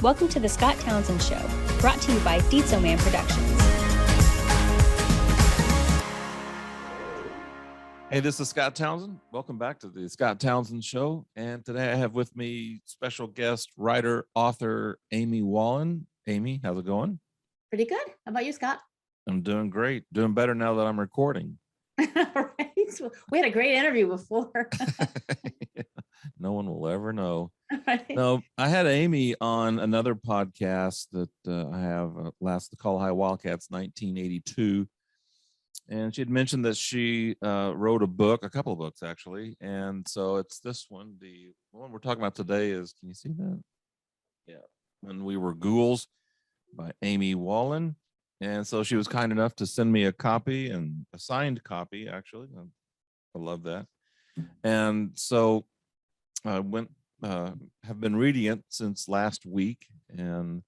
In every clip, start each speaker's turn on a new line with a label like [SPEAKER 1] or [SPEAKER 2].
[SPEAKER 1] Welcome to the Scott Townsend Show, brought to you by Dietzo Man Productions.
[SPEAKER 2] Hey, this is Scott Townsend. Welcome back to the Scott Townsend Show. And today I have with me special guest, writer, author, Amy Wallen. Amy, how's it going?
[SPEAKER 3] Pretty good. How about you, Scott?
[SPEAKER 2] I'm doing great. Doing better now that I'm recording.
[SPEAKER 3] Right. We had a great interview before.
[SPEAKER 2] No one will ever know.
[SPEAKER 3] Right.
[SPEAKER 2] No, I had Amy on another podcast that I have, the Call High Wildcats 1982. And she had mentioned that she wrote a couple of books actually. And so it's this one. The one we're talking about today is, can you see that? Yeah. When We Were GHOULS by Amy Wallen. And so she was kind enough to send me a copy, and a signed copy, actually. I love that. And so I have been reading it since last week. And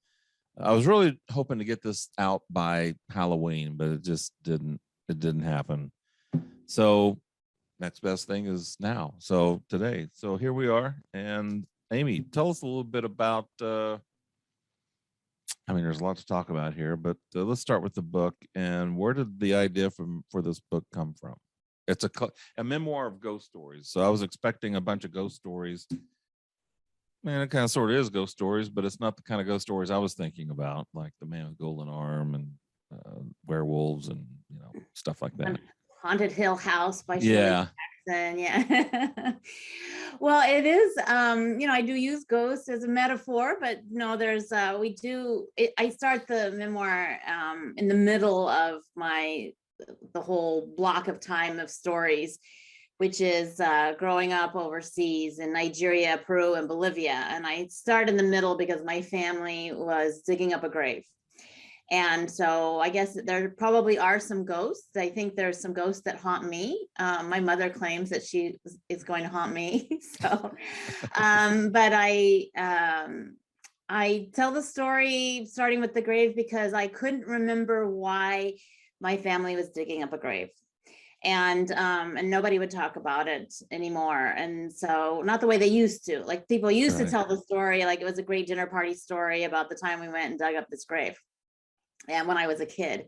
[SPEAKER 2] I was really hoping to get this out by Halloween, but it just didn't happen. So next best thing is now. So today. So here we are. And Amy, tell us a little bit about there's a lot to talk about here, but let's start with the book. And where did the idea for this book come from? It's a memoir of ghost stories. So I was expecting a bunch of ghost stories. Man, it kind of sort of is ghost stories, but it's not the kind of ghost stories I was thinking about, like The Man with Golden Arm and werewolves and stuff like that.
[SPEAKER 3] Haunted Hill House by Shirley
[SPEAKER 2] Yeah.
[SPEAKER 3] Jackson. Yeah. Well, it is. I do use ghosts as a metaphor, but no, there's. I start the memoir in the middle of the whole block of time of stories, which is growing up overseas in Nigeria, Peru, and Bolivia. And I start in the middle because my family was digging up a grave. And so I guess there probably are some ghosts. I think there's some ghosts that haunt me. My mother claims that she is going to haunt me. So, but I tell the story starting with the grave because I couldn't remember why my family was digging up a grave. And nobody would talk about it anymore. And so not the way they used to. Like people used to tell the story, like it was a great dinner party story about the time we went and dug up this grave. And when I was a kid.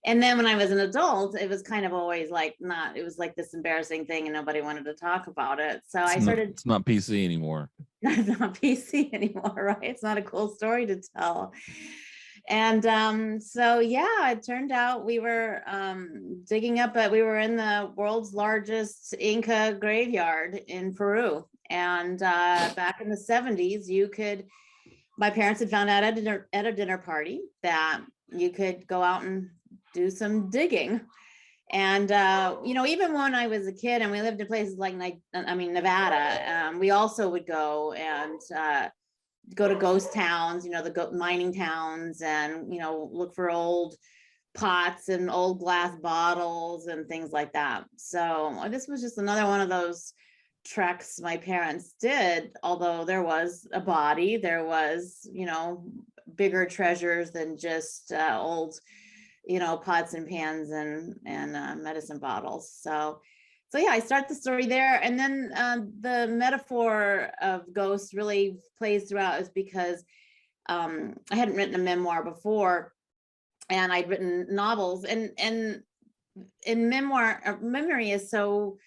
[SPEAKER 3] And then when I was an adult, it was kind of always like it was like this embarrassing thing and nobody wanted to talk about it. So it's
[SPEAKER 2] not PC anymore.
[SPEAKER 3] It's not PC anymore, right? It's not a cool story to tell. And so, yeah, it turned out we were digging up, we were in the world's largest Inca graveyard in Peru. And back in the 70s, my parents had found out at a dinner party that you could go out and do some digging. And, even when I was a kid and we lived in places like, Nevada, we also would go and go to ghost towns, the mining towns, and, look for old pots and old glass bottles and things like that. So this was just another one of those treks my parents did, although there was a body, there was, bigger treasures than just old, pots and pans and medicine bottles. So yeah, I start the story there. And then the metaphor of ghosts really plays throughout is because I hadn't written a memoir before, and I'd written novels, and in memory is so,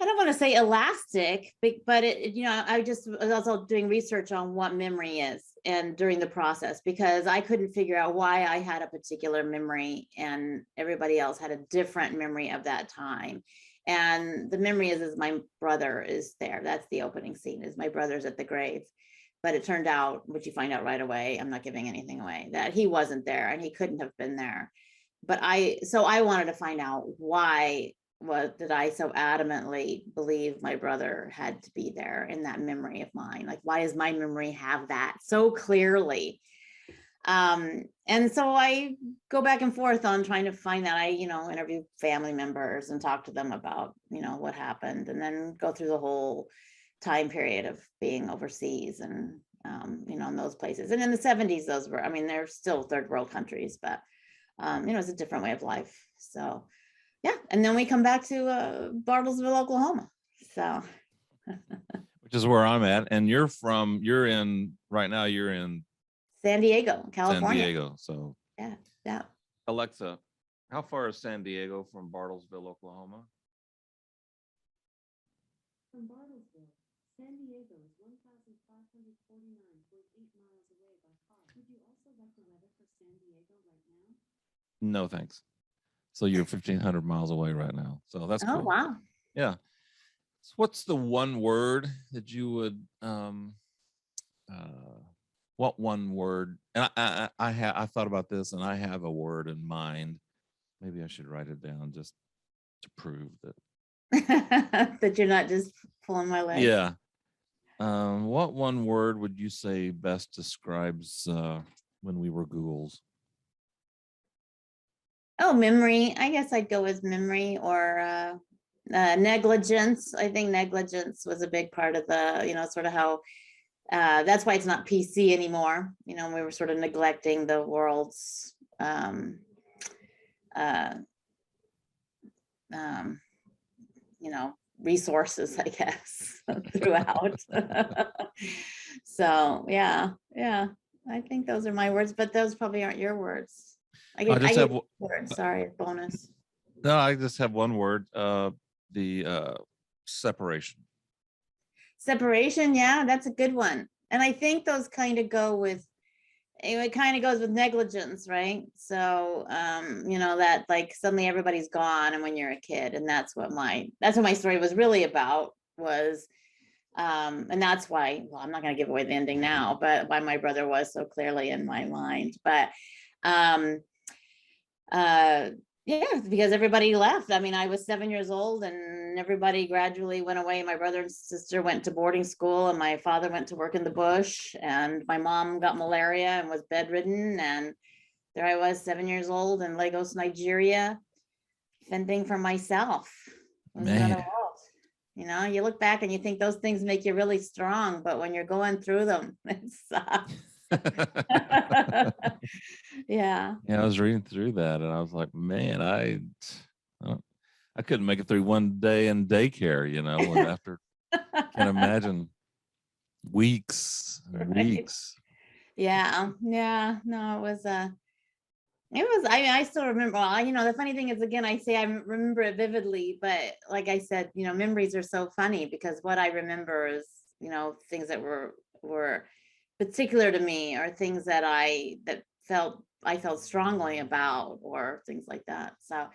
[SPEAKER 3] I don't want to say elastic, but I just was also doing research on what memory is, and during the process, because I couldn't figure out why I had a particular memory and everybody else had a different memory of that time. And the memory is my brother is there. That's the opening scene, is my brother's at the grave. But it turned out, which you find out right away, I'm not giving anything away, that he wasn't there and he couldn't have been there. But I wanted to find out why did I so adamantly believe my brother had to be there in that memory of mine? Like, why does my memory have that so clearly? And so I go back and forth on trying to find that. I, interview family members and talk to them about, what happened, and then go through the whole time period of being overseas and, in those places. And in the 70s, those were, they're still third world countries, but, it's a different way of life. So yeah. And then we come back to Bartlesville, Oklahoma. So
[SPEAKER 2] which is where I'm at. And you're in
[SPEAKER 3] San Diego,
[SPEAKER 2] San
[SPEAKER 3] California.
[SPEAKER 2] Diego. So
[SPEAKER 3] Yeah, yeah.
[SPEAKER 2] Alexa, how far is San Diego from Bartlesville, Oklahoma?
[SPEAKER 4] From Bartlesville, San Diego is 1,549.8 miles away by car. Would you also like the weather for San Diego right now?
[SPEAKER 2] No, thanks. So you're 1,500 miles away right now. So that's
[SPEAKER 3] Oh,
[SPEAKER 2] cool.
[SPEAKER 3] wow.
[SPEAKER 2] Yeah. So what's the one word that you would what one word? And I thought about this, and I have a word in mind. Maybe I should write it down just to prove that
[SPEAKER 3] That you're not just pulling my leg.
[SPEAKER 2] Yeah. What one word would you say best describes when we were ghouls?
[SPEAKER 3] Oh, memory. I guess I'd go with memory, or negligence. I think negligence was a big part of the, sort of how, that's why it's not PC anymore. We were sort of neglecting the world's, resources, I guess, throughout. So yeah, I think those are my words, but those probably aren't your words. I
[SPEAKER 2] just
[SPEAKER 3] get
[SPEAKER 2] have
[SPEAKER 3] words. Sorry, bonus.
[SPEAKER 2] No, I just have one word. The separation.
[SPEAKER 3] Separation, yeah, that's a good one. And I think those kind of go with, it kind of goes with negligence, right? So that like suddenly everybody's gone, and when you're a kid, and that's what my story was really about, was and that's why, well, I'm not going to give away the ending now, but why my brother was so clearly in my mind. But yeah, because everybody left. I mean, I was 7 years old, and everybody gradually went away. My brother and sister went to boarding school, and my father went to work in the bush, and my mom got malaria and was bedridden. And there I was, 7 years old, in Lagos, Nigeria, fending for myself. It was another world. You look back and you think those things make you really strong, but when you're going through them, it sucks. Yeah,
[SPEAKER 2] I was reading through that, and I was like, man, I couldn't make it through one day in daycare, and after, can't imagine weeks and
[SPEAKER 3] right.
[SPEAKER 2] weeks.
[SPEAKER 3] Yeah, no, I still remember. Well, the funny thing is, again, I say I remember it vividly, but like I said, memories are so funny, because what I remember is, things that were particular to me, or things that I felt strongly about, or things like that. So,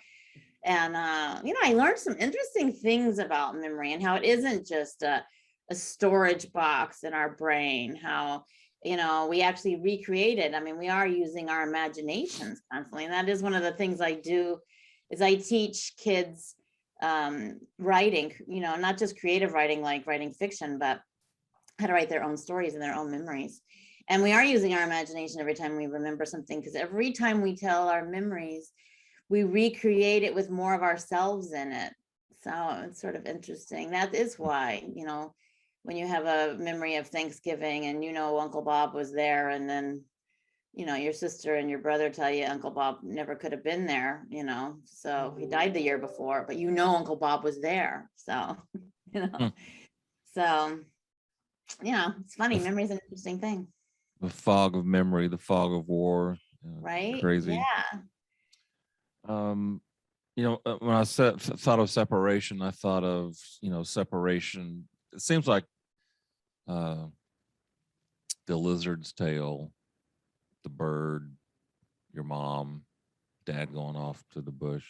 [SPEAKER 3] and I learned some interesting things about memory, and how it isn't just a storage box in our brain. How we actually recreate it. I mean, we are using our imaginations constantly, and that is one of the things I do. Is I teach kids writing. Not just creative writing, like writing fiction, but how to write their own stories and their own memories. And we are using our imagination every time we remember something, because every time we tell our memories, we recreate it with more of ourselves in it. So it's sort of interesting. That is why, when you have a memory of Thanksgiving, and Uncle Bob was there, and then your sister and your brother tell you Uncle Bob never could have been there, so he died the year before, but Uncle Bob was there. So so it's funny. Memory is an interesting thing.
[SPEAKER 2] The fog of memory, the fog of war.
[SPEAKER 3] Right.
[SPEAKER 2] Crazy.
[SPEAKER 3] Yeah.
[SPEAKER 2] When I thought of separation, I thought of separation. It seems like the lizard's tail, the bird, your mom, dad going off to the bush,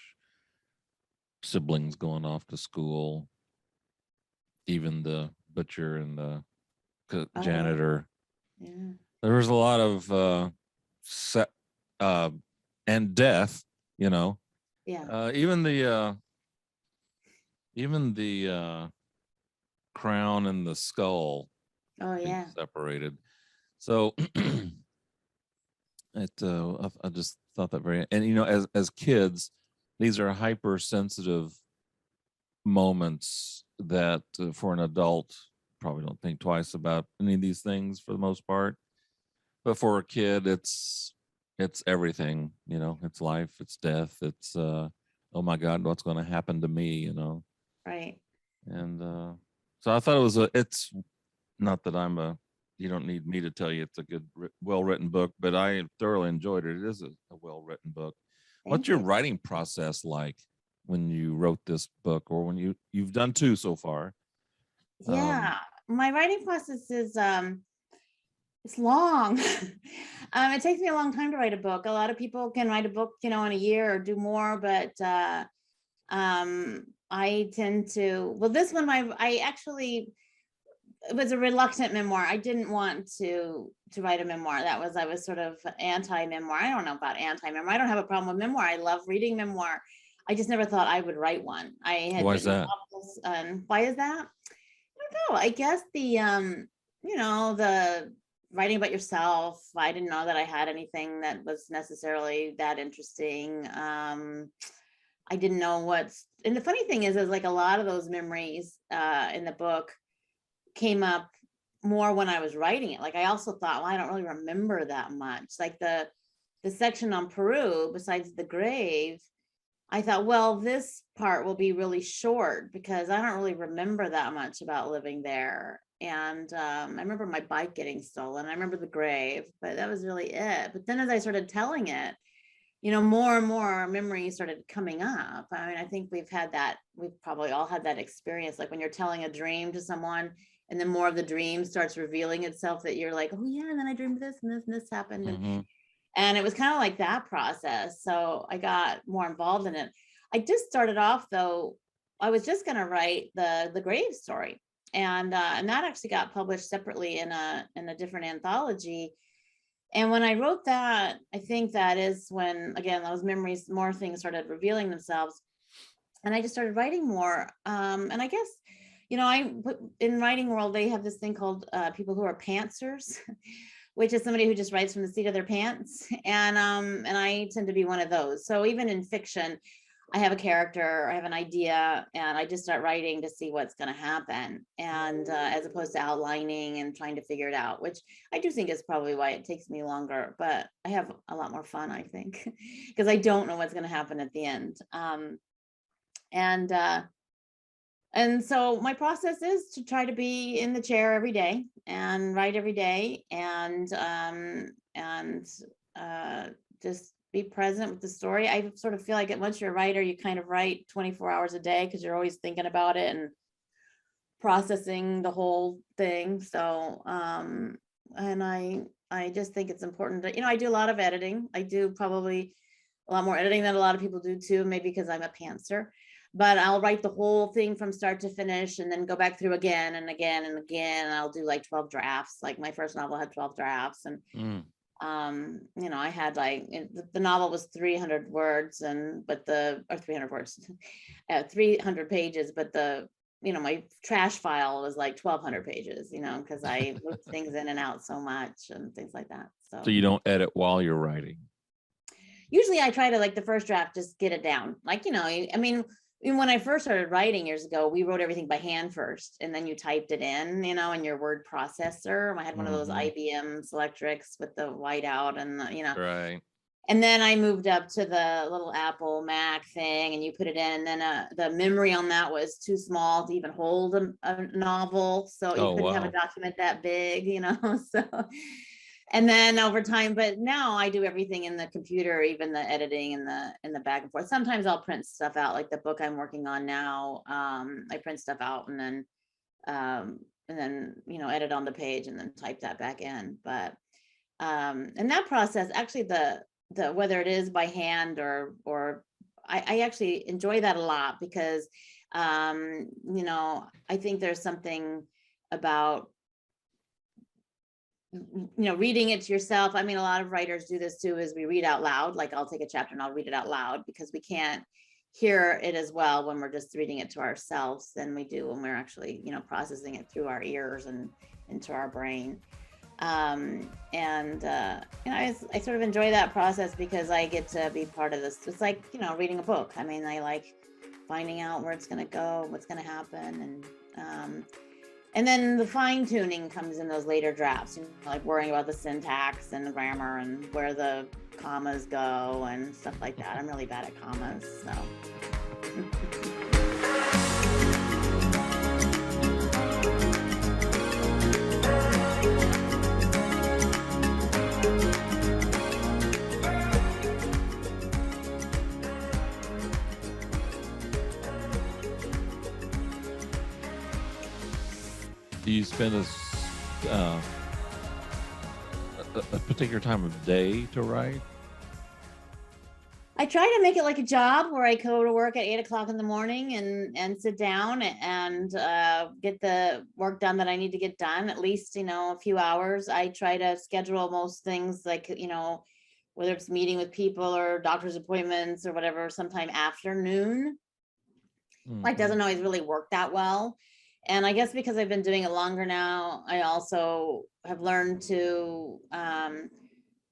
[SPEAKER 2] siblings going off to school, even the butcher and the janitor.
[SPEAKER 3] Yeah.
[SPEAKER 2] There was a lot of and death,
[SPEAKER 3] Yeah.
[SPEAKER 2] even the crown and the skull being separated. So I just thought that very, and as kids, these are hypersensitive moments that for an adult probably don't think twice about any of these things for the most part, but for a kid, it's everything. It's life, it's death, it's oh my God, what's going to happen to me?
[SPEAKER 3] Right.
[SPEAKER 2] And so I thought it's not that you don't need me to tell you it's a good, well-written book, but I thoroughly enjoyed it. It is a well-written book. What's
[SPEAKER 3] Thank
[SPEAKER 2] your
[SPEAKER 3] you.
[SPEAKER 2] writing process like when you wrote this book, or when you've done 2 so far?
[SPEAKER 3] Yeah, my writing process is it's long. It takes me a long time to write a book. A lot of people can write a book, in a year or do more, but I tend to. Well, this one, it was a reluctant memoir. I didn't want to write a memoir. I was sort of anti-memoir. I don't know about anti-memoir. I don't have a problem with memoir. I love reading memoir. I just never thought I would write one. I had
[SPEAKER 2] Why is
[SPEAKER 3] written
[SPEAKER 2] that?
[SPEAKER 3] novels, and why is that? I don't know. I guess the the writing about yourself. I didn't know that I had anything that was necessarily that interesting. I didn't know and the funny thing is like a lot of those memories in the book came up more when I was writing it. Like I also thought, well, I don't really remember that much. Like the section on Peru, besides the grave, I thought, well, this part will be really short because I don't really remember that much about living there. And I remember my bike getting stolen. I remember the grave, but that was really it. But then as I started telling it, more and more memories started coming up. I mean, I think we've probably all had that experience. Like when you're telling a dream to someone and then more of the dream starts revealing itself, that you're like, oh yeah, and then I dreamed this and this and this happened.
[SPEAKER 2] Mhm.
[SPEAKER 3] And it was kind of like that process. So I got more involved in it. I just started off though, I was just going to write the grave story. And that actually got published separately in a different anthology. And when I wrote that, I think that is when, again, those memories, more things started revealing themselves. And I just started writing more. And I guess, in writing world, they have this thing called people who are pantsers, which is somebody who just writes from the seat of their pants. And I tend to be one of those. So even in fiction, I have a character, I have an idea, and I just start writing to see what's going to happen. And as opposed to outlining and trying to figure it out, which I do think is probably why it takes me longer, but I have a lot more fun, I think, because I don't know what's going to happen at the end. And so my process is to try to be in the chair every day and write every day, and just be present with the story. I sort of feel like once you're a writer, you kind of write 24 hours a day because you're always thinking about it and processing the whole thing. So, and I just think it's important to, I do a lot of editing. I do probably a lot more editing than a lot of people do too, maybe because I'm a pantser. But I'll write the whole thing from start to finish and then go back through again and again and again. And I'll do like 12 drafts. Like my first novel had 12 drafts. And I had the novel was 300 words or 300 words, 300 pages, but my trash file was like 1,200 pages, because I moved things in and out so much and things like that.
[SPEAKER 2] So you don't edit while you're writing?
[SPEAKER 3] Usually I try to, like, the first draft, just get it down. Like, I mean, when I first started writing years ago, we wrote everything by hand first, and then you typed it in, in your word processor. I had one of those IBM Selectrics with the whiteout and
[SPEAKER 2] Right.
[SPEAKER 3] And then I moved up to the little Apple Mac thing, and you put it in. And then the memory on that was too small to even hold a novel, so you couldn't have a document that big, So, and then over time, but now I do everything in the computer, even the editing and the back and forth. Sometimes I'll print stuff out, like the book I'm working on now. I print stuff out and then edit on the page and then type that back in. But and that process, actually, the whether it is by hand or I actually enjoy that a lot, because I think there's something about reading it to yourself. I mean, a lot of writers do this too, is we read out loud. Like I'll take a chapter and I'll read it out loud, because we can't hear it as well when we're just reading it to ourselves than we do when we're actually processing it through our ears and into our brain. I sort of enjoy that process because I get to be part of this. It's like reading a book. I mean, I like finding out where it's going to go, what's going to happen, and then the fine tuning comes in those later drafts, like worrying about the syntax and the grammar and where the commas go and stuff like that. I'm really bad at commas, so.
[SPEAKER 2] you spend a particular time of day to write?
[SPEAKER 3] I try to make it like a job where I go to work at 8 o'clock in the morning and sit down and get the work done that I need to get done, at least, a few hours. I try to schedule most things like, whether it's meeting with people or doctor's appointments or whatever, sometime afternoon. Like, doesn't always really work that well. And I guess because I've been doing it longer now, I also have learned to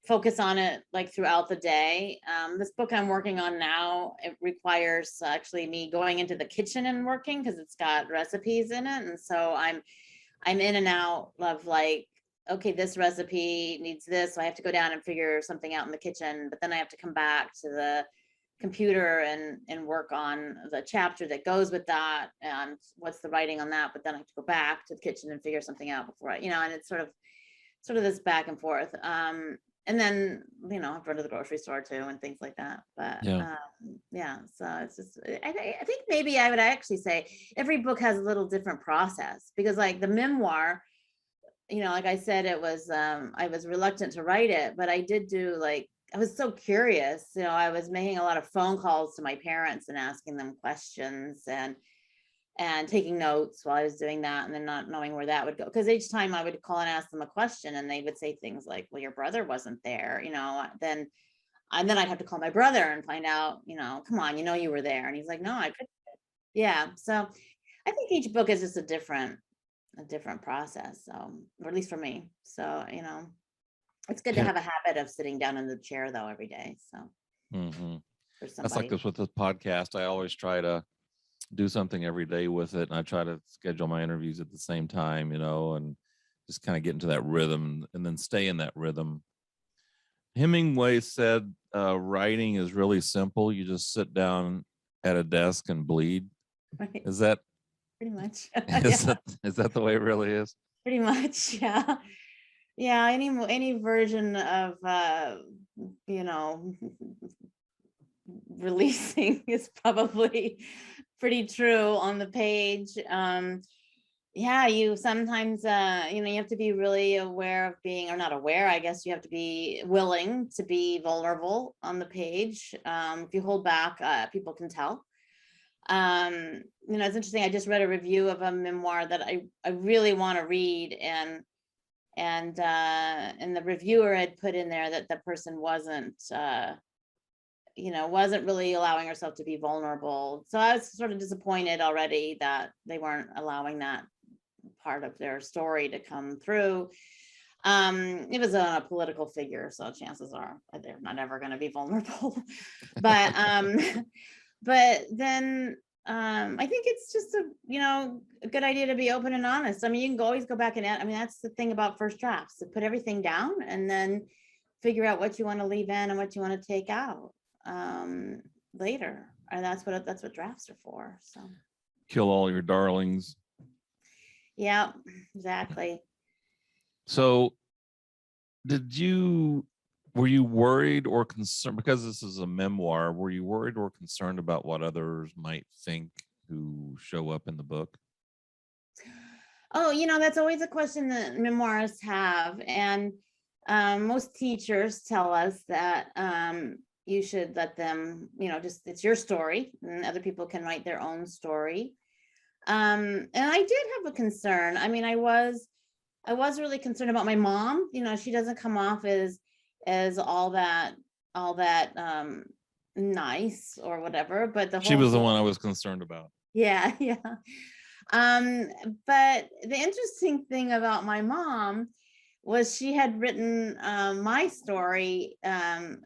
[SPEAKER 3] focus on it like throughout the day. This book I'm working on now, it requires actually me going into the kitchen and working because it's got recipes in it. And so I'm in and out of like, okay, this recipe needs this. So I have to go down and figure something out in the kitchen, but then I have to come back to the computer and work on the chapter that goes with that and what's the writing on that. But then I have to go back to the kitchen and figure something out before and it's sort of this back and forth. And then, I have to run to the grocery store too and things like that. But so it's just, I think maybe I would actually say every book has a little different process, because like the memoir, like I said, it was, I was reluctant to write it, but I did do I was so curious, I was making a lot of phone calls to my parents and asking them questions and taking notes while I was doing that, and then not knowing where that would go. Because each time I would call and ask them a question and they would say things like, well, your brother wasn't there, then I'd have to call my brother and find out, come on, you were there. And he's like, no, I couldn't. Yeah. So I think each book is just a different process. So, or at least for me. So, it's good to have a habit of sitting down in the chair though every day. So for somebody.
[SPEAKER 2] That's like this with this podcast. I always try to do something every day with it, and I try to schedule my interviews at the same time, and just kind of get into that rhythm and then stay in that rhythm. Hemingway said writing is really simple. You just sit down at a desk and bleed.
[SPEAKER 3] Right.
[SPEAKER 2] Is that
[SPEAKER 3] pretty much
[SPEAKER 2] is that the way it really is?
[SPEAKER 3] Pretty much, yeah. Yeah, any version of releasing is probably pretty true on the page. You sometimes you have to be really aware of being, or not aware, I guess you have to be willing to be vulnerable on the page. If you hold back, people can tell. It's interesting, I just read a review of a memoir that I really want to read, and the reviewer had put in there that the person wasn't really allowing herself to be vulnerable. So I was sort of disappointed already that they weren't allowing that part of their story to come through. It was a political figure, so chances are they're not ever going to be vulnerable. But then I think it's just a good idea to be open and honest. I mean, you can always go back and that's the thing about first drafts, to put everything down and then figure out what you want to leave in and what you want to take out later. And that's what drafts are for. So
[SPEAKER 2] kill all your darlings.
[SPEAKER 3] Yeah, exactly.
[SPEAKER 2] So were you worried or concerned, because this is a memoir, were you worried or concerned about what others might think who show up in the book?
[SPEAKER 3] Oh, that's always a question that memoirists have. And most teachers tell us that you should let them, it's your story and other people can write their own story. And I did have a concern. I mean, I was really concerned about my mom. She doesn't come off as all that nice or whatever, but she
[SPEAKER 2] was the one I was concerned about.
[SPEAKER 3] Yeah. But the interesting thing about my mom was she had written my story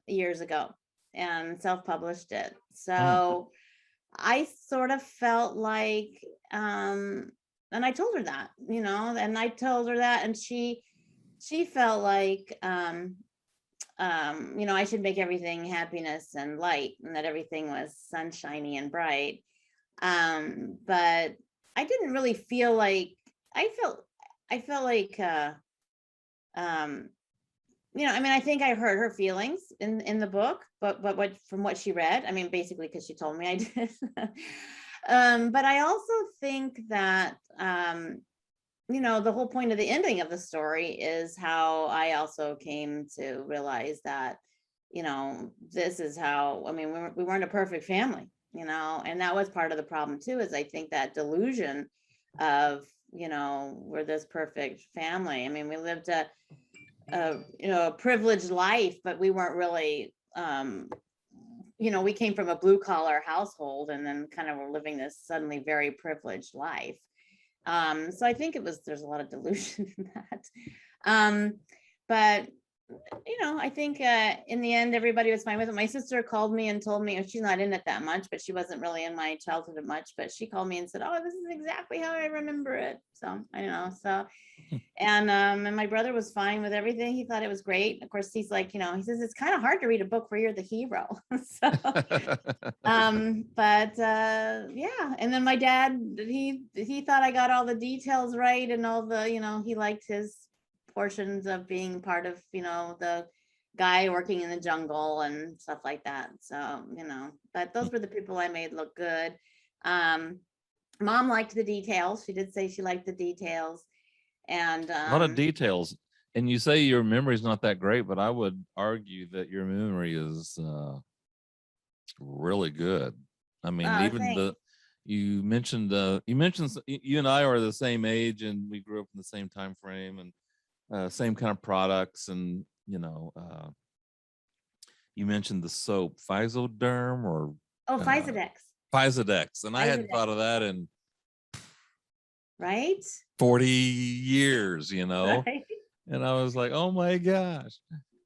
[SPEAKER 3] years ago and self-published it. So I sort of felt like, and I told her that, and I told her that, and she felt like, I should make everything happiness and light, and that everything was sunshiny and bright. But I didn't really feel like, I felt like, I think I hurt her feelings in the book, but from what she read, basically because she told me I did. But I also think that the whole point of the ending of the story is how I also came to realize that, this is how, I mean, we weren't a perfect family, and that was part of the problem too, is I think that delusion of, we're this perfect family. I mean, we lived a privileged life, but we weren't really, we came from a blue collar household and then kind of were living this suddenly very privileged life. So I think there's a lot of delusion in that. But I think in the end, everybody was fine with it. My sister called me and told me, she's not in it that much, but she wasn't really in my childhood much, but she called me and said, oh, this is exactly how I remember it. So I know. So, and my brother was fine with everything. He thought it was great. Of course, he's like, he says, it's kind of hard to read a book where you're the hero. So, but yeah. And then my dad, he thought I got all the details right and all the, he liked his portions of being part of, the guy working in the jungle and stuff like that. So, but those were the people I made look good. Mom liked the details. She did say she liked the details. And
[SPEAKER 2] a lot of details. And you say your memory is not that great, but I would argue that your memory is really good. I mean, even you mentioned you and I are the same age and we grew up in the same time frame and same kind of products, and you mentioned the soap Physoderm or
[SPEAKER 3] Physodex,
[SPEAKER 2] and I hadn't thought of that in
[SPEAKER 3] right
[SPEAKER 2] 40 years,
[SPEAKER 3] right?
[SPEAKER 2] And I was like, oh my gosh,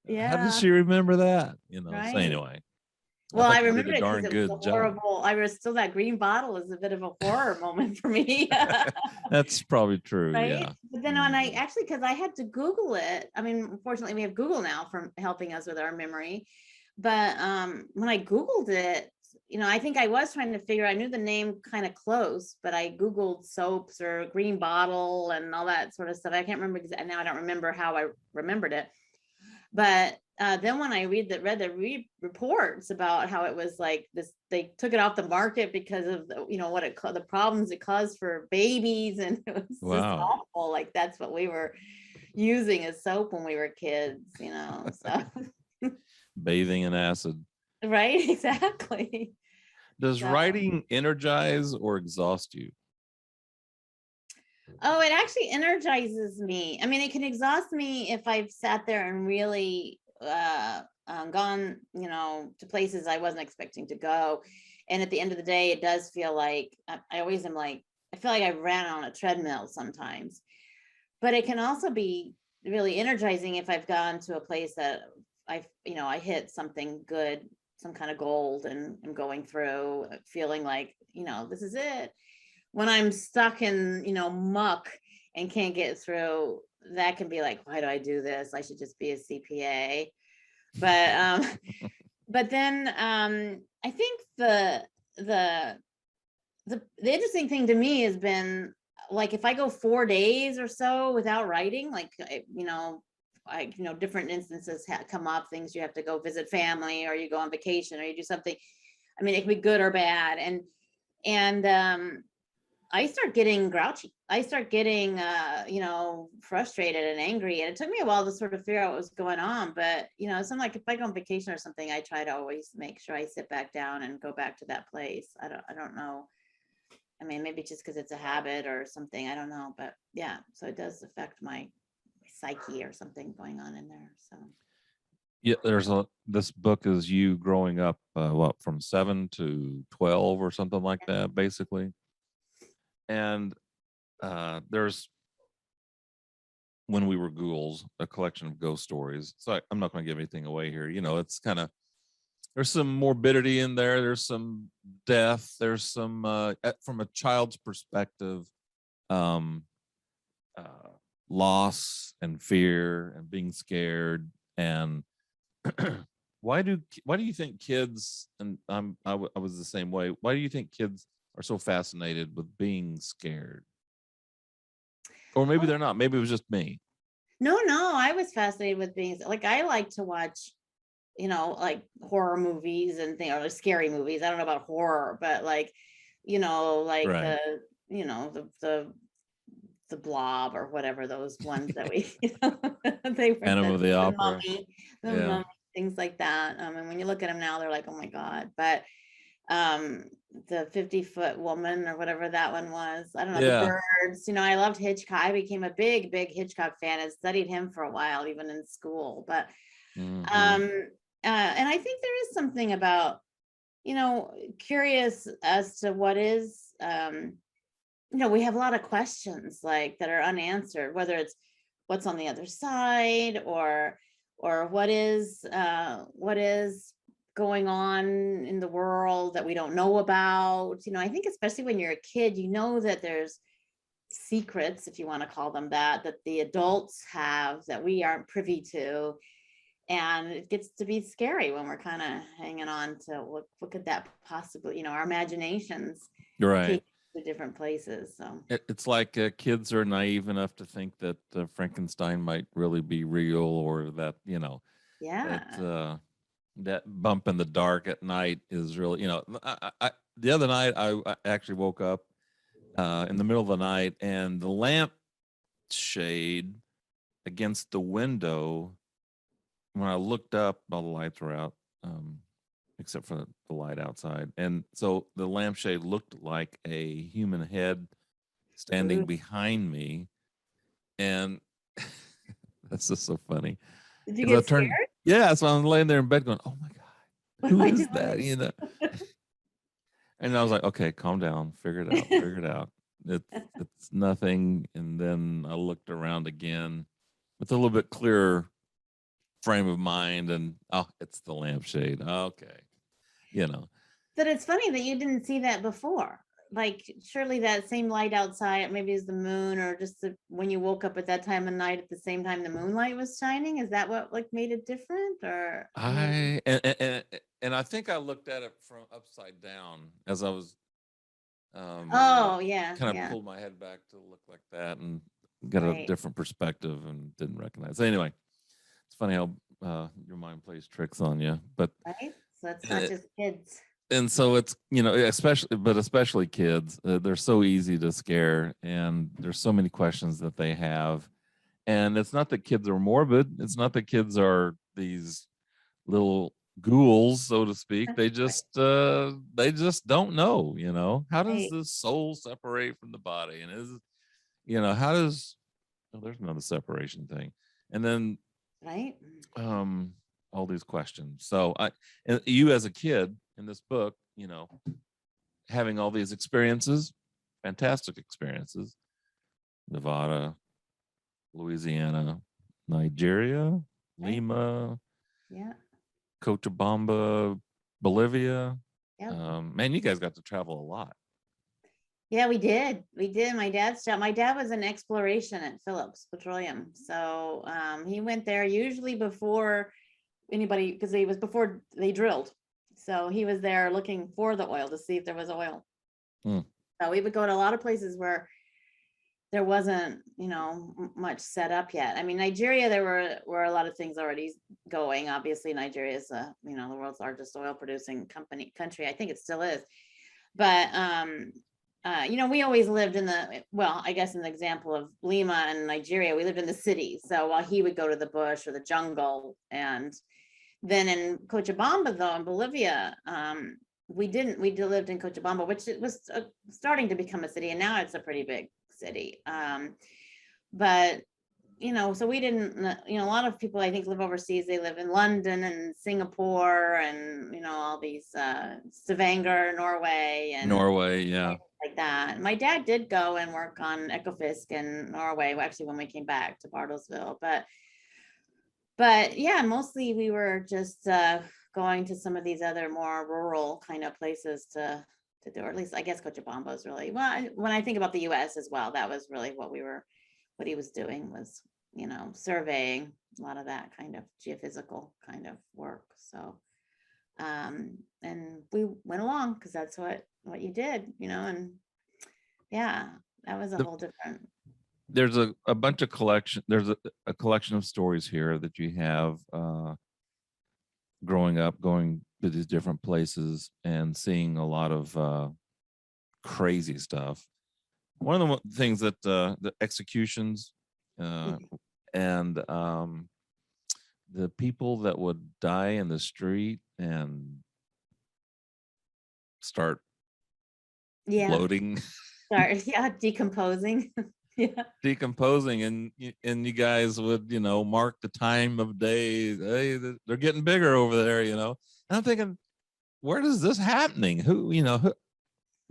[SPEAKER 3] Yeah,
[SPEAKER 2] how does she remember that?
[SPEAKER 3] right.
[SPEAKER 2] So anyway,
[SPEAKER 3] well, I
[SPEAKER 2] you did
[SPEAKER 3] remember
[SPEAKER 2] a
[SPEAKER 3] it
[SPEAKER 2] darn
[SPEAKER 3] because it was
[SPEAKER 2] good
[SPEAKER 3] a horrible
[SPEAKER 2] job.
[SPEAKER 3] I was still, that green bottle is a bit of a horror moment for me.
[SPEAKER 2] That's probably true.
[SPEAKER 3] Right.
[SPEAKER 2] Yeah.
[SPEAKER 3] But then when I actually, because I had to Google it, I mean, unfortunately we have Google now for helping us with our memory, but when I Googled it, I think I was trying to figure, I knew the name kind of close, but I Googled soaps or green bottle and all that sort of stuff. I can't remember, now I don't remember how I remembered it. But then when I read the reports about how it was like this, they took it off the market because of the problems it caused for babies, and it was just awful. Like that's what we were using as soap when we were kids, So
[SPEAKER 2] bathing in acid.
[SPEAKER 3] Right, exactly.
[SPEAKER 2] Does writing energize or exhaust you?
[SPEAKER 3] Oh, it actually energizes me. I mean, it can exhaust me if I've sat there and really gone, to places I wasn't expecting to go. And at the end of the day, it does feel like I always am like, I feel like I ran on a treadmill sometimes. But it can also be really energizing if I've gone to a place that I hit something good, some kind of gold, and I'm going through feeling like, this is it. When I'm stuck in, muck and can't get through, that can be like, why do I do this? I should just be a CPA. But then I think the interesting thing to me has been like, if I go 4 days or so without writing, like, different instances come up, things you have to go visit family, or you go on vacation, or you do something. I mean, it can be good or bad. And I start getting grouchy. I start getting, frustrated and angry. And it took me a while to sort of figure out what was going on. But, something like if I go on vacation or something, I try to always make sure I sit back down and go back to that place. I don't know. I mean, maybe just because it's a habit or something. I don't know. But yeah, so it does affect my psyche or something going on in there. So.
[SPEAKER 2] Yeah, this book is you growing up, from 7 to 12 or something like that, basically. And there's When We Were Ghouls, a collection of ghost stories. So I'm not going to give anything away here. It's kind of, there's some morbidity in there. There's some death. There's some, from a child's perspective, loss and fear and being scared. And why do you think kids, and I was the same way, why do you think kids are so fascinated with being scared? Or maybe they're not. Maybe it was just me.
[SPEAKER 3] No, I was fascinated with being, like, I like to watch, like horror movies and things, or scary movies. I don't know about horror, but like, like right. The the Blob or whatever, those ones that we, they were
[SPEAKER 2] Phantom of the Opera.
[SPEAKER 3] the
[SPEAKER 2] Yeah.
[SPEAKER 3] Mummy, things like that. And when you look at them now, they're like, oh my God. But the 50-foot woman or whatever that one was, I don't know,
[SPEAKER 2] Yeah.
[SPEAKER 3] the birds, I loved Hitchcock. I became a big Hitchcock fan. I studied him for a while, even in school. But
[SPEAKER 2] Mhm.
[SPEAKER 3] and I think there is something about, curious as to what is, we have a lot of questions like that are unanswered, whether it's what's on the other side or what is going on in the world that we don't know about. I think especially when you're a kid, that there's secrets, if you want to call them that the adults have that we aren't privy to. And it gets to be scary when we're kind of hanging on to what could that possibly, our imaginations
[SPEAKER 2] Right.
[SPEAKER 3] take to different places. So
[SPEAKER 2] It's like kids are naive enough to think that Frankenstein might really be real, or that,
[SPEAKER 3] yeah,
[SPEAKER 2] that bump in the dark at night is really, the other night I actually woke up in the middle of the night, and the lamp shade against the window, when I looked up, all the lights were out, except for the light outside. And so the lampshade looked like a human head standing
[SPEAKER 3] Ooh.
[SPEAKER 2] behind me. And that's just so funny.
[SPEAKER 3] Did you
[SPEAKER 2] 'Cause I
[SPEAKER 3] get scared?
[SPEAKER 2] yeah, so I'm laying there in bed going, oh my God,
[SPEAKER 3] What
[SPEAKER 2] who
[SPEAKER 3] do I
[SPEAKER 2] is
[SPEAKER 3] do?
[SPEAKER 2] that? And I was like, okay, calm down, figure it out. It's nothing. And then I looked around again with a little bit clearer frame of mind, and it's the lampshade. Okay.
[SPEAKER 3] But it's funny that you didn't see that before. Like, surely that same light outside, maybe is the moon, or just when you woke up at that time of night at the same time the moonlight was shining. Is that what made it different? Or
[SPEAKER 2] And I think I looked at it from upside down as I was
[SPEAKER 3] oh yeah,
[SPEAKER 2] kind of
[SPEAKER 3] yeah,
[SPEAKER 2] pulled my head back to look like that, and got a
[SPEAKER 3] right,
[SPEAKER 2] different perspective and didn't recognize. Anyway, it's funny how your mind plays tricks on you. But
[SPEAKER 3] right. So it's not just kids.
[SPEAKER 2] and so it's, especially kids, they're so easy to scare, and there's so many questions that they have. And it's not that kids are morbid, it's not that kids are these little ghouls, so to speak. They just don't know. How does
[SPEAKER 3] Right.
[SPEAKER 2] the soul separate from the body? And how does, there's another separation thing. And then
[SPEAKER 3] Right.
[SPEAKER 2] all these questions. So and you as a kid in this book, having all these experiences, fantastic experiences, Nevada, Louisiana, Nigeria,
[SPEAKER 3] Right.
[SPEAKER 2] Lima,
[SPEAKER 3] Yeah.
[SPEAKER 2] Cochabamba, Bolivia.
[SPEAKER 3] Yeah.
[SPEAKER 2] Man, you guys got to travel a lot.
[SPEAKER 3] Yeah, we did. My dad's job. My dad was in exploration at Phillips Petroleum. So he went there usually before anybody, because it was before they drilled. So he was there looking for the oil to see if there was oil.
[SPEAKER 2] Hmm.
[SPEAKER 3] So we would go to a lot of places where there wasn't, much set up yet. I mean, Nigeria, there were a lot of things already going. Obviously, Nigeria is the world's largest oil producing country. I think it still is. But we always lived in I guess in the example of Lima and Nigeria, we lived in the city. So while he would go to the bush or the jungle, and then in Cochabamba, though, in Bolivia, we didn't. We lived in Cochabamba, which it was starting to become a city, and now it's a pretty big city. But so we didn't. A lot of people I think live overseas. They live in London and Singapore, and all these Stavanger, Norway, and
[SPEAKER 2] Norway, yeah.
[SPEAKER 3] like that. My dad did go and work on Ekofisk in Norway, actually, when we came back to Bartlesville, but yeah, mostly we were just going to some of these other more rural kind of places to do, or at least I guess Cochabamba is really, well, when I think about the US as well, that was really what he was doing was, surveying, a lot of that kind of geophysical kind of work. So, and we went along because that's what you did, and yeah, that was a whole different.
[SPEAKER 2] There's a bunch of collection. There's a collection of stories here that you have growing up, going to these different places and seeing a lot of crazy stuff. one of the things that the executions and the people that would die in the street and start
[SPEAKER 3] Yeah.
[SPEAKER 2] bloating,
[SPEAKER 3] Sorry. Yeah. Decomposing. Yeah.
[SPEAKER 2] decomposing, and you guys would, mark the time of day. Hey, they're getting bigger over there, And I'm thinking, where is this happening? Who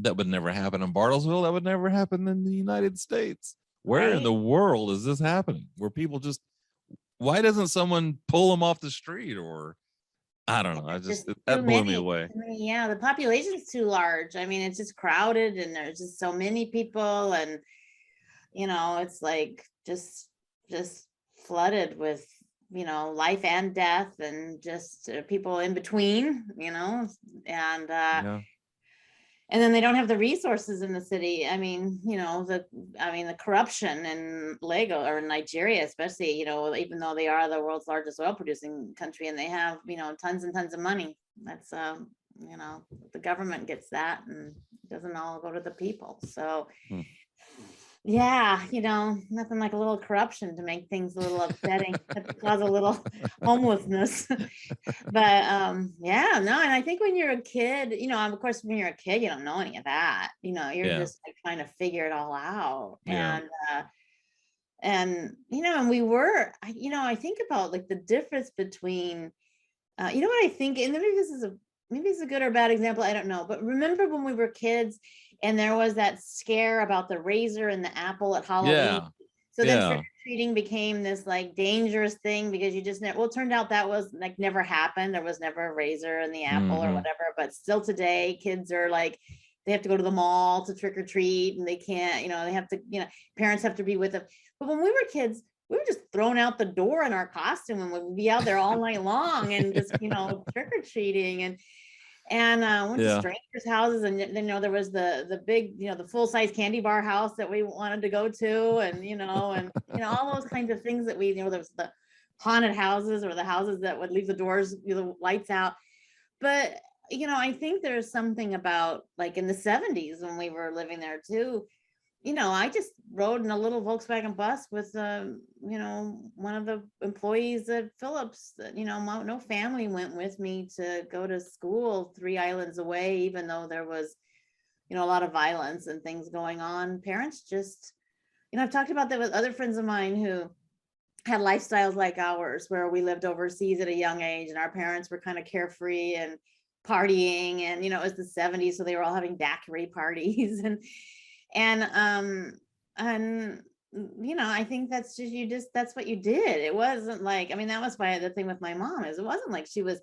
[SPEAKER 2] that would never happen in Bartlesville. That would never happen in the United States. Where in
[SPEAKER 3] Right.
[SPEAKER 2] the world is this happening? Where people just, why doesn't someone pull them off the street? Or I don't know. That blew me away.
[SPEAKER 3] Yeah, the population's too large. I mean, it's just crowded and there's just so many people, and it's like just flooded with life and death, and just people in between, and
[SPEAKER 2] Yeah.
[SPEAKER 3] and then they don't have the resources in the city. I mean, the corruption in Lagos or Nigeria, especially, even though they are the world's largest oil producing country and they have, tons and tons of money. That's, the government gets that and it doesn't all go to the people. So, yeah, nothing like a little corruption to make things a little upsetting, to cause a little homelessness. But yeah, no, and I think when you're a kid, of course, when you're a kid, you don't know any of that. You're just like trying to figure it all out.
[SPEAKER 2] Yeah.
[SPEAKER 3] And and we were, I think about like the difference between, what I think, and maybe it's a good or bad example, I don't know. But remember when we were kids and there was that scare about the razor and the apple at Halloween?
[SPEAKER 2] Yeah.
[SPEAKER 3] So then trick-or-treating became this like dangerous thing because you just never, well, it turned out that was like never happened. There was never a razor in the apple or whatever, but still today kids are like, they have to go to the mall to trick or treat and they can't, they have to, parents have to be with them. But when we were kids, we were just thrown out the door in our costume and we'd be out there all night long and just, trick or treating and went to strangers' houses, and then there was the big, the full-size candy bar house that we wanted to go to, and all those kinds of things that we, there was the haunted houses or the houses that would leave the doors, the lights out. But I think there's something about like in the 70s when we were living there too. I just rode in a little Volkswagen bus with, one of the employees at Phillips. No family went with me to go to school 3 islands away, even though there was, a lot of violence and things going on. Parents just, I've talked about that with other friends of mine who had lifestyles like ours, where we lived overseas at a young age and our parents were kind of carefree and partying, and, it was the 70s. So they were all having daiquiri parties and I think that's just that's what you did. It wasn't like, that was why the thing with my mom is it wasn't like she was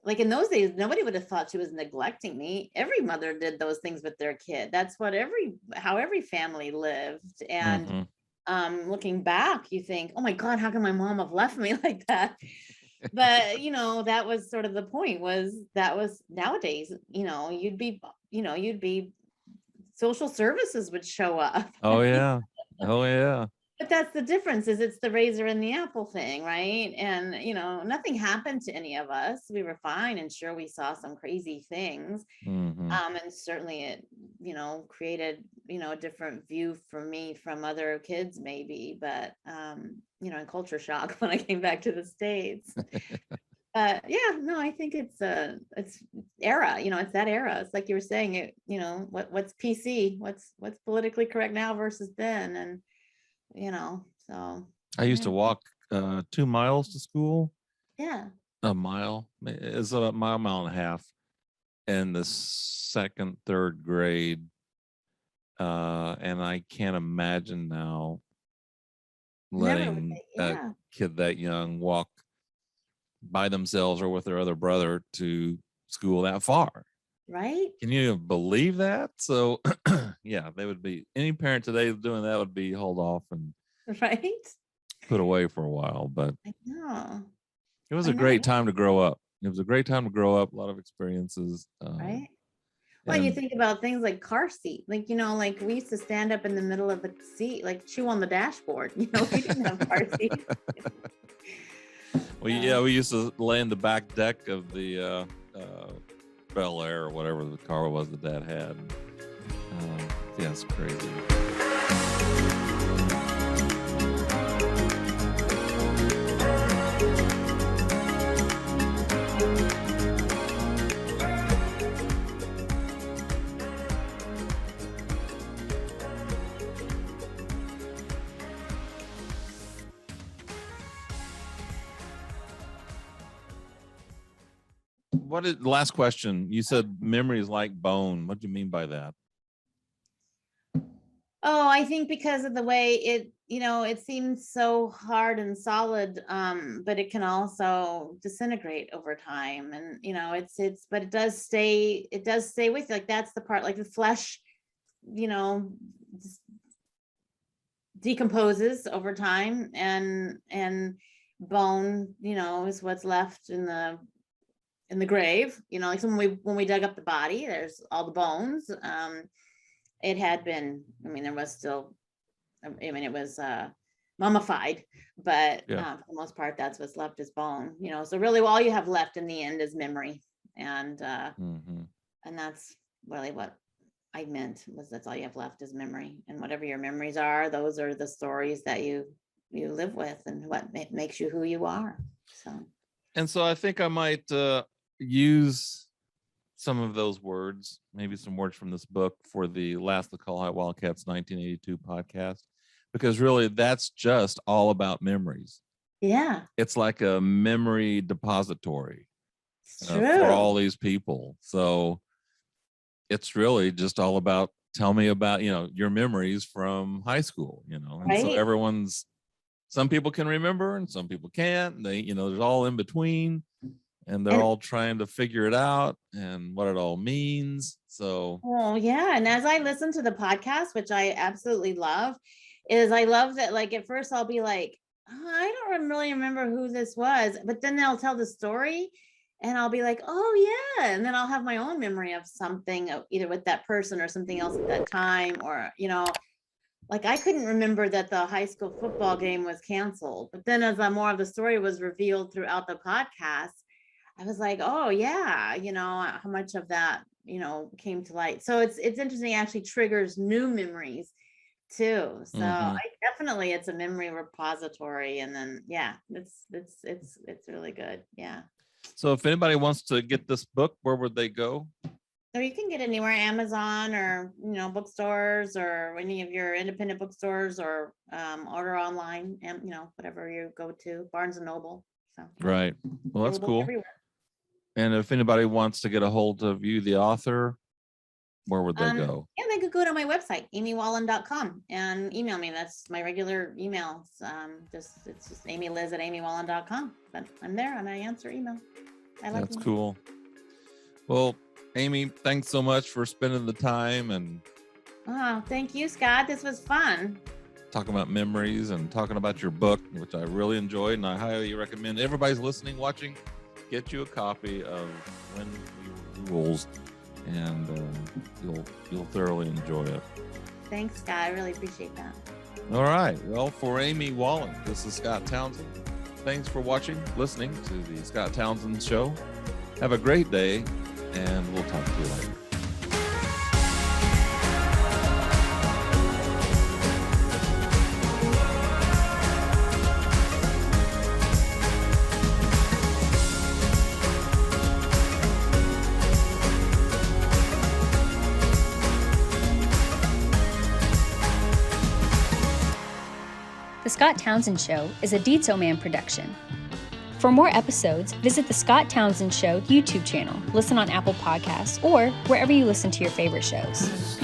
[SPEAKER 3] like, in those days, nobody would have thought she was neglecting me. Every mother did those things with their kid. That's what how every family lived. And looking back, you think, oh my God, how can my mom have left me like that? But that was sort of the point, was nowadays, you'd be social services would show up.
[SPEAKER 2] Oh yeah.
[SPEAKER 3] But that's the difference, is it's the razor and the apple thing, right? And nothing happened to any of us. We were fine, and sure, we saw some crazy things. And certainly it created a different view for me from other kids maybe, but in culture shock when I came back to the States. Yeah, no, I think it's era, it's that era. It's like you were saying, it, what's PC, what's politically correct now versus then. And, so.
[SPEAKER 2] I used to walk 2 miles to school.
[SPEAKER 3] Yeah.
[SPEAKER 2] A mile. It's a mile and a half in the 2nd, 3rd grade. And I can't imagine now letting a kid that young walk by themselves or with their other brother to school that far.
[SPEAKER 3] Right.
[SPEAKER 2] Can you believe that? So yeah, they would be, any parent today doing that would be hauled off and put away for a while. But
[SPEAKER 3] I know.
[SPEAKER 2] It was a great time to grow up. It was a great time to grow up. A lot of experiences.
[SPEAKER 3] Right. Well, you think about things like car seat, like, like we used to stand up in the middle of the seat, like chew on the dashboard, we didn't have car seats.
[SPEAKER 2] Well, we used to lay in the back deck of the Bel Air or whatever the car was that Dad had. Yeah, it's crazy. What is the last question? You said memory is like bone. What do you mean by that?
[SPEAKER 3] Oh, I think because of the way it seems so hard and solid, but it can also disintegrate over time. And, but it does stay with you. Like that's the part, like the flesh, decomposes over time, and bone, is what's left in the grave. Like so when we dug up the body, there's all the bones. It had been, there was still, it was mummified, but
[SPEAKER 2] Yeah.
[SPEAKER 3] for the most part, that's what's left is bone. So really all you have left in the end is memory. And and that's really what I meant, was that's all you have left is memory. And whatever your memories are, those are the stories that you live with and what makes you who you are.
[SPEAKER 2] So I think I might use some of those words, maybe some words from this book, for the last The Call High Wildcats 1982 podcast, because really that's just all about memories.
[SPEAKER 3] Yeah.
[SPEAKER 2] It's like a memory depository
[SPEAKER 3] True.
[SPEAKER 2] for all these people. So it's really just all about, tell me about, your memories from high school, and so
[SPEAKER 3] Right.
[SPEAKER 2] some people can remember and some people can't. They, there's all in between. And they're
[SPEAKER 3] And-
[SPEAKER 2] all trying to figure it out and what it all means. So,
[SPEAKER 3] Oh, yeah. And as I listen to the podcast, which I absolutely love, is I love that, like, at first I'll be like, oh, I don't really remember who this was, but then they'll tell the story and I'll be like, oh, yeah. And then I'll have my own memory of something, either with that person or something else at that time, or, like I couldn't remember that the high school football game was canceled. But then as more of the story was revealed throughout the podcast, I was like, oh yeah, how much of that, came to light. So it's interesting, it actually triggers new memories too. So definitely it's a memory repository. And then, yeah, it's really good. Yeah.
[SPEAKER 2] so if anybody wants to get this book, where would they go?
[SPEAKER 3] So you can get it anywhere, Amazon or, bookstores or any of your independent bookstores, or order online, and, whatever you go to, Barnes and Noble. So
[SPEAKER 2] Right. Well, that's
[SPEAKER 3] available
[SPEAKER 2] cool.
[SPEAKER 3] everywhere.
[SPEAKER 2] And if anybody wants to get a hold of you, the author, where would they go?
[SPEAKER 3] Yeah, they could go to my website, amywallen.com, and email me. That's my regular email. It's just amyliz@amywallen.com. But I'm there and I answer email.
[SPEAKER 2] That's cool. Well, Amy, thanks so much for spending the time and
[SPEAKER 3] thank you, Scott. This was fun.
[SPEAKER 2] talking about memories and talking about your book, which I really enjoyed, and I highly recommend everybody's listening, watching, get you a copy of When We Rules, and you'll thoroughly enjoy it.
[SPEAKER 3] Thanks, Scott. I really appreciate that.
[SPEAKER 2] All right. Well, for Amy Wallen, this is Scott Townsend. Thanks for watching, listening to the Scott Townsend Show. Have a great day, and we'll talk to you later.
[SPEAKER 1] The Scott Townsend Show is a Deetso Man production. For more episodes, visit the Scott Townsend Show YouTube channel, listen on Apple Podcasts, or wherever you listen to your favorite shows.